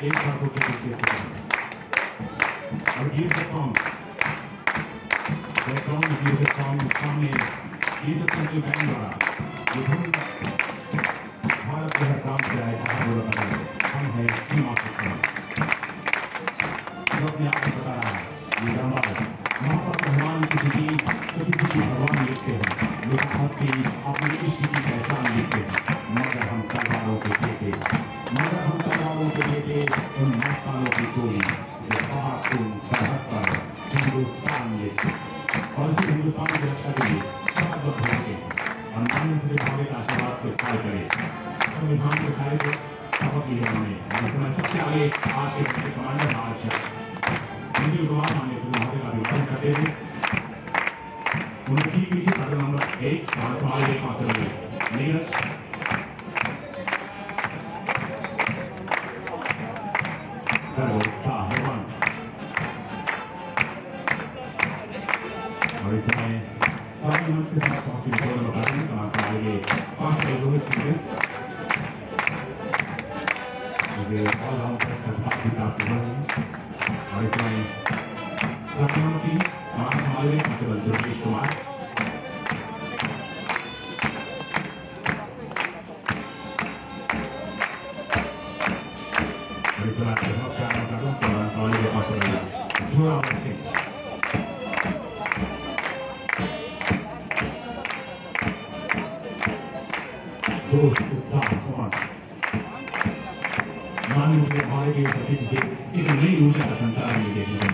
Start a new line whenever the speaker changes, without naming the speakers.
एक बार को और ये सॉन्ग ये सॉन्ग सामने ये सब के बैंड द्वारा ये धुन भारत में हर काम किया है। हम है अपने आप को बता रहा है ये दरबार वहाँ पर भगवान किसी की भगवान लिखते हैं, लोग हंसती अपने इश्क की पहचान लिखते हैं। मगर हम तलवारों के बेटे उन मस्तानों की टोली जो पहाड़ सरहद पर हिंदुस्तान लिखते और इसी हिंदुस्तान की रक्षा के लिए शपथ होते हैं और मानव भावे का आशीर्वाद को स्थायी करे। संविधान के सारे को शपथ लिए उन्होंने सबसे आगे आज के बच्चे कमांडर आज हिंदू द्वार माने तो भावे का अभिवादन करते थे। उनकी पीछे सर्वे नंबर 1 और सवाल 1 पात्र में नीरज और इस समय सभी मंच के साथ पहुंची रिपोर्ट बता रहे हैं कमाल आगे 5 रोहित जिसे ऑल राउंड सरकार भी प्राप्त हो रही है। और इस समय प्रधानमंत्री हमारे कांस्टेबल दुर्गेश कुमार और इस समय जोरावर सिंह जोश उत्साह मानव के हमारे के प्रति से एक नई ऊर्जा का संचार में देखने को